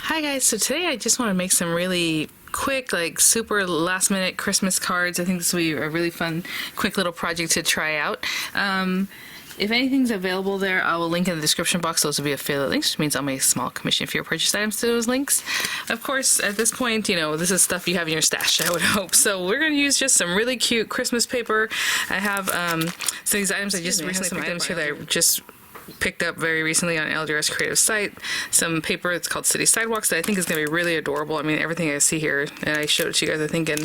Hi guys, so today I just want to make some really quick, like super last minute Christmas cards. I think this will be a really fun, quick little project to try out. If anything's available there, I will link in the description box. Those will be affiliate links, which means I'll make a small commission for your purchase items to those links. Of course, at this point, you know, this is stuff you have in your stash, I would hope. So we're going to use just some really cute Christmas paper. I have some of these items I just recently picked up here that I just picked up very recently on LDR's creative site. Some paper, it's called City Sidewalks, that I think is going to be really adorable. I mean, everything I see here, and I showed it to you guys, I think, in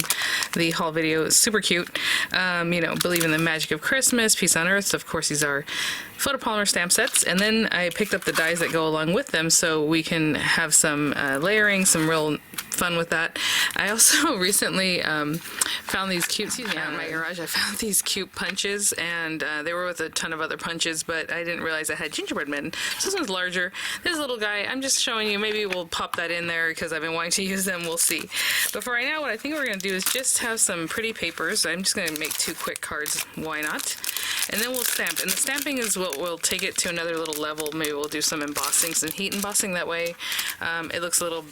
the haul video, is super cute. You know, believe in the magic of Christmas, peace on earth. So of course, these are photopolymer stamp sets, and then I picked up the dies that go along with them so we can have some layering, some real fun with that. I also recently found these cute, in my garage, I found these cute punches, and they were with a ton of other punches, but I didn't realize I had gingerbread men. So this one's larger. This little guy, I'm just showing you, maybe we'll pop that in there because I've been wanting to use them, we'll see. But for right now, what I think we're going to do is just have some pretty papers. I'm just going to make 2 quick cards, why not? And then we'll stamp, and the stamping is what will take it to another little level. Maybe we'll do some embossing, some heat embossing, that way it looks a little,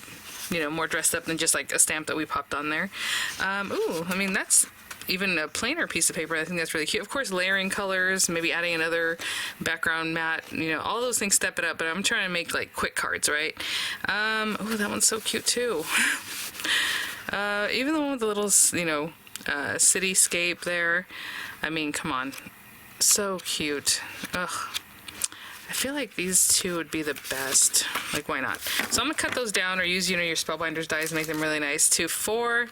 you know, more dressed up than just like a stamp that we popped on there. Ooh, I mean, that's even a plainer piece of paper. I think that's really cute. Of course, layering colors, maybe adding another background mat, you know, all those things step it up, but I'm trying to make like quick cards, right? Oh, that one's so cute too. Even the one with the little, you know, cityscape there. I mean, come on. So cute. Ugh. I feel like these 2 would be the best. Like, why not? So I'm gonna cut those down, or use, you know, your Spellbinders dies, make them really nice, to 4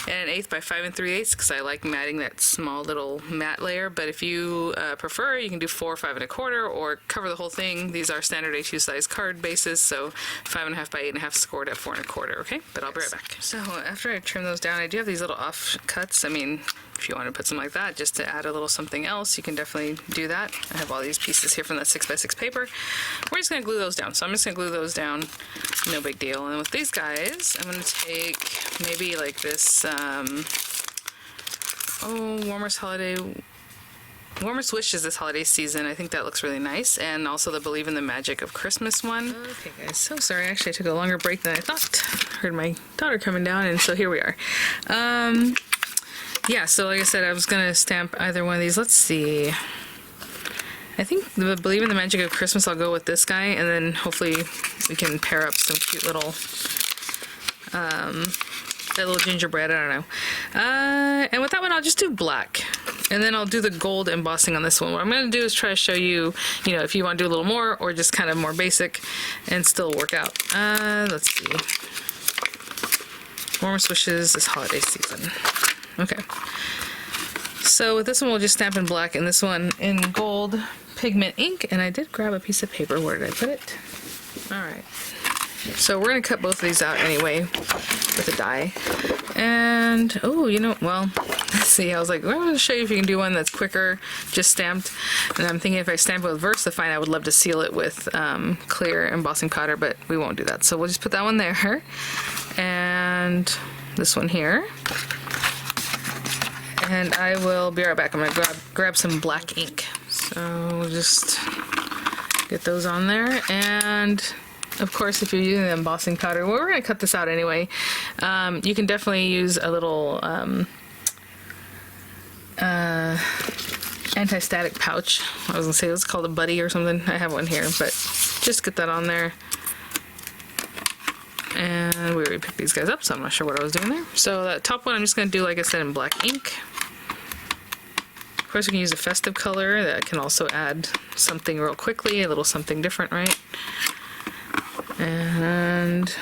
1/8 by 5 3/8, because I like matting that small little matte layer. But if you prefer, you can do 4 5 1/4, or cover the whole thing. These are standard A2 size card bases, so 5 1/2 by 8 1/2 scored at 4 1/4. Okay, but I'll be right back. So after I trim those down, I do have these little offcuts. I mean, if you want to put something like that just to add a little something else, you can definitely do that. I have all these pieces here from that 6x6 paper. We're just going to glue those down. So I'm just going to glue those down. No big deal. And with these guys, I'm going to take maybe like this, Warmest Wishes this holiday season. I think that looks really nice. And also the Believe in the Magic of Christmas one. Okay guys, so sorry. Actually, I took a longer break than I thought. Heard my daughter coming down, and so here we are. Yeah, so like I said, I was going to stamp either one of these. Let's see. I think the Believe in the Magic of Christmas, I'll go with this guy, and then hopefully we can pair up some cute little, that little gingerbread, I don't know. And with that one, I'll just do black. And then I'll do the gold embossing on this one. What I'm going to do is try to show you, you know, if you want to do a little more, or just kind of more basic and still work out. Let's see. Warmest Wishes this holiday season. Okay, so with this one we'll just stamp in black, and this one in gold pigment ink, and I did grab a piece of paper. Where did I put it? Alright, so we're going to cut both of these out anyway with a die. And, oh, you know, well, let's see, I was like, well, I'm going to show you if you can do one that's quicker, just stamped. And I'm thinking if I stamp it with VersaFine, I would love to seal it with clear embossing powder, but we won't do that. So we'll just put that one there, and this one here. And I will be right back. I'm going to grab some black ink. So we'll just get those on there. And of course, if you're using the embossing powder, well, we're going to cut this out anyway. You can definitely use a little anti-static pouch. I was going to say it was called a buddy or something. I have one here, but just get that on there. And we already picked these guys up, so I'm not sure what I was doing there. So that top one, I'm just going to do, like I said, in black ink. Of course, you can use a festive color that can also add something real quickly, a little something different, right? And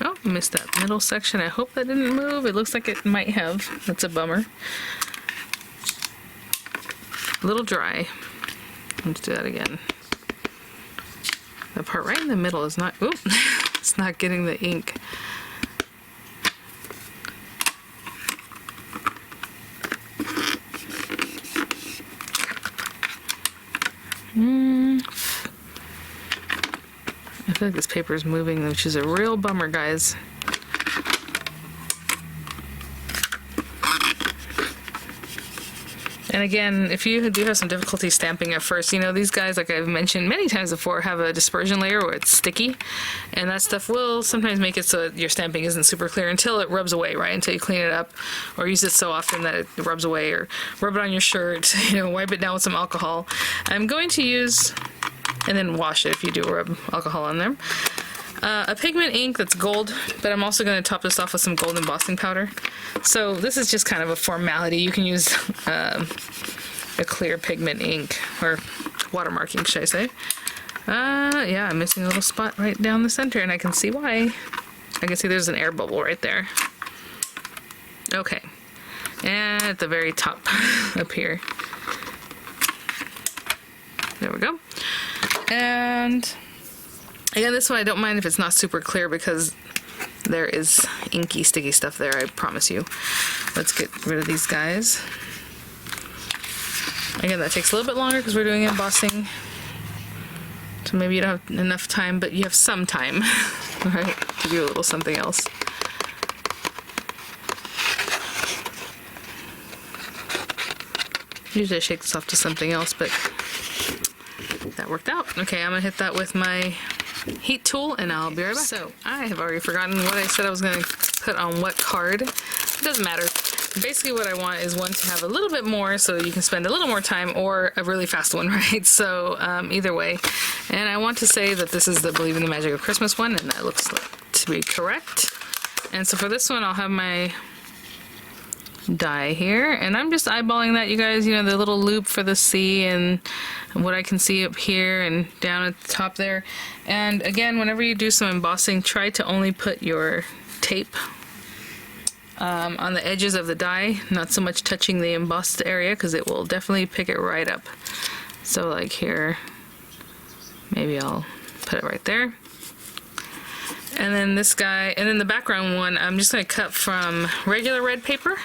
oh, missed that middle section. I hope that didn't move. It looks like it might have. That's a bummer. A little dry. Let's do that again. The part right in the middle is not, oop, it's not getting the ink. I feel like this paper is moving, which is a real bummer, guys. And again, if you do have some difficulty stamping at first, you know, these guys, like I've mentioned many times before, have a dispersion layer where it's sticky, and that stuff will sometimes make it so that your stamping isn't super clear until it rubs away, right? Until you clean it up or use it so often that it rubs away, or rub it on your shirt, you know, wipe it down with some alcohol. I'm going to use, and then wash it if you do rub alcohol on there. A pigment ink that's gold, but I'm also going to top this off with some gold embossing powder. So this is just kind of a formality. You can use a clear pigment ink, or watermark ink, should I say. Yeah, I'm missing a little spot right down the center, and I can see why. I can see there's an air bubble right there. Okay, and at the very top up here. There we go. And again, this one I don't mind if it's not super clear because there is inky, sticky stuff there, I promise you. Let's get rid of these guys. Again, that takes a little bit longer because we're doing embossing. So maybe you don't have enough time, but you have some time, right, to do a little something else. Usually I shake this off to something else, but that worked out. Okay, I'm gonna hit that with my heat tool and I'll be right back. So I have already forgotten what I said I was going to put on what card. It doesn't matter. Basically what I want is one to have a little bit more so you can spend a little more time, or a really fast one, right? So either way. And I want to say that this is the Believe in the Magic of Christmas one, and that looks to be correct. And so for this one I'll have my die here, and I'm just eyeballing that, you guys, you know, the little loop for the C and what I can see up here and down at the top there. And again, whenever you do some embossing, try to only put your tape on the edges of the die, not so much touching the embossed area, because it will definitely pick it right up. So like here, maybe I'll put it right there. And then this guy, and then the background one, I'm just going to cut from regular red paper.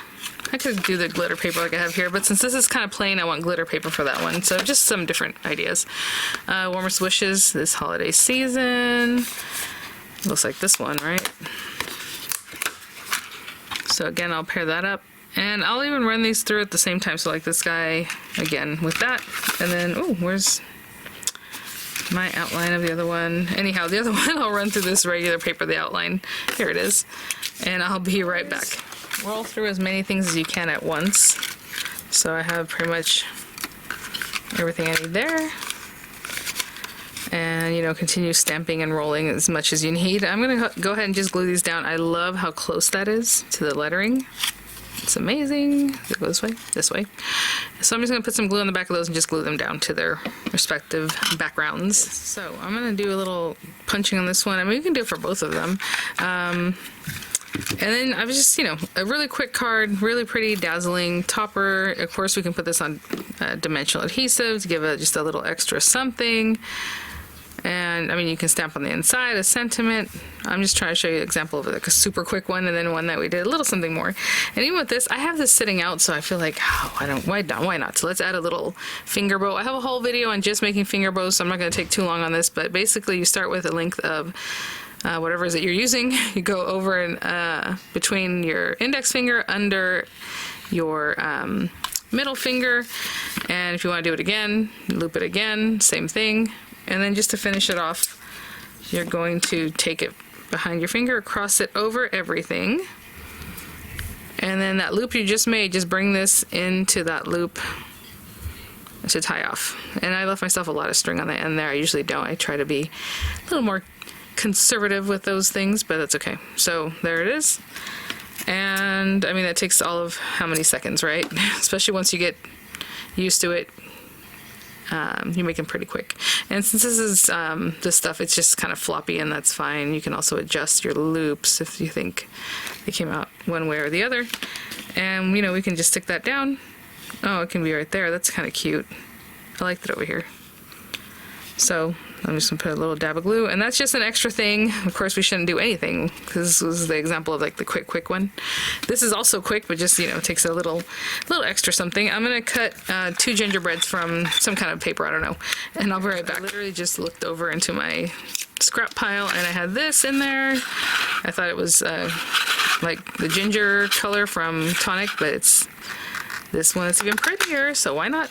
I could do the glitter paper like I have here, but since this is kind of plain, I want glitter paper for that one. So just some different ideas. Warmest wishes this holiday season. Looks like this one, right? So again, I'll pair that up. And I'll even run these through at the same time. So like this guy, again, with that. And then, oh, where's my outline of the other one? Anyhow, the other one, I'll run through this regular paper, the outline. Here it is. And I'll be right back. Roll through as many things as you can at once. So I have pretty much everything I need there. And, you know, continue stamping and rolling as much as you need. I'm going to go ahead and just glue these down. I love how close that is to the lettering. It's amazing. Does it go this way? This way. So I'm just going to put some glue on the back of those and just glue them down to their respective backgrounds. So I'm going to do a little punching on this one. I mean, you can do it for both of them. And then I was just, you know, a really quick card, really pretty, dazzling topper. Of course, we can put this on dimensional adhesive to give it just a little extra something. And I mean, you can stamp on the inside a sentiment. I'm just trying to show you an example of like a super quick one, and then one that we did a little something more. And even with this, I have this sitting out, so I feel like, oh, why not? So let's add a little finger bow. I have a whole video on just making finger bows, so I'm not going to take too long on this, but basically you start with a length of whatever it is that you're using. You go over and between your index finger, under your middle finger, and if you want to do it again, loop it again, same thing. And then just to finish it off, you're going to take it behind your finger, cross it over everything, and then that loop you just made, just bring this into that loop to tie off. And I left myself a lot of string on the end there. I usually don't. I try to be a little more conservative with those things, but that's okay. So there it is. And I mean, that takes all of how many seconds, right? Especially once you get used to it. You make them pretty quick. And since this is this stuff, it's just kind of floppy, and that's fine. You can also adjust your loops if you think they came out one way or the other. And you know, we can just stick that down. Oh, it can be right there. That's kind of cute. I like that over here. So I'm just gonna put a little dab of glue, and that's just an extra thing. Of course, we shouldn't do anything because this was the example of like the quick one. This is also quick, but just, you know, takes a little extra something. I'm gonna cut 2 gingerbreads from some kind of paper, I don't know, and I'll be right back. I literally just looked over into my scrap pile, and I had this in there. I thought it was like the ginger color from Tonic, but it's this one is even prettier, so why not?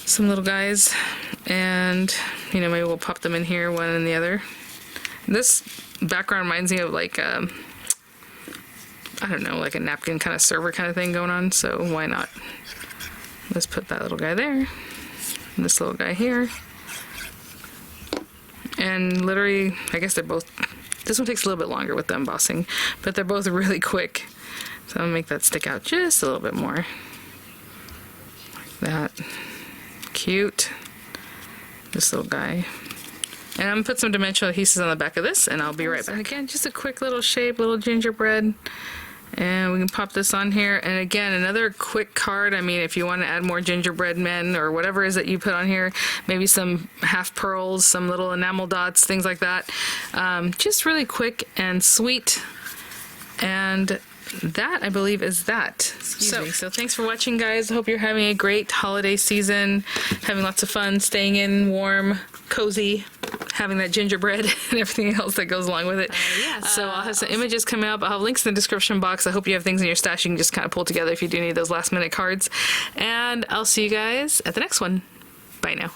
Some little guys, and you know, maybe we'll pop them in here, one and the other. This background reminds me of like I don't know, like a napkin kind of server kind of thing going on, so why not? Let's put that little guy there, and this little guy here, and literally, I guess they're both, this one takes a little bit longer with the embossing, but they're both really quick. So I'm gonna make that stick out just a little bit more. Like that. Cute. This little guy. And I'm gonna put some dimensional adhesives on the back of this, and I'll be right back. And again, just a quick little shape, little gingerbread. And we can pop this on here. And again, another quick card. I mean, if you want to add more gingerbread men or whatever it is that you put on here, maybe some half pearls, some little enamel dots, things like that. Just really quick and sweet. And that, I believe, is that. So thanks for watching, guys. I hope you're having a great holiday season, having lots of fun, staying in warm, cozy, having that gingerbread and everything else that goes along with it. So I'll have some images coming up. I'll have links in the description box. I hope you have things in your stash you can just kind of pull together if you do need those last minute cards. And I'll see you guys at the next one. Bye now.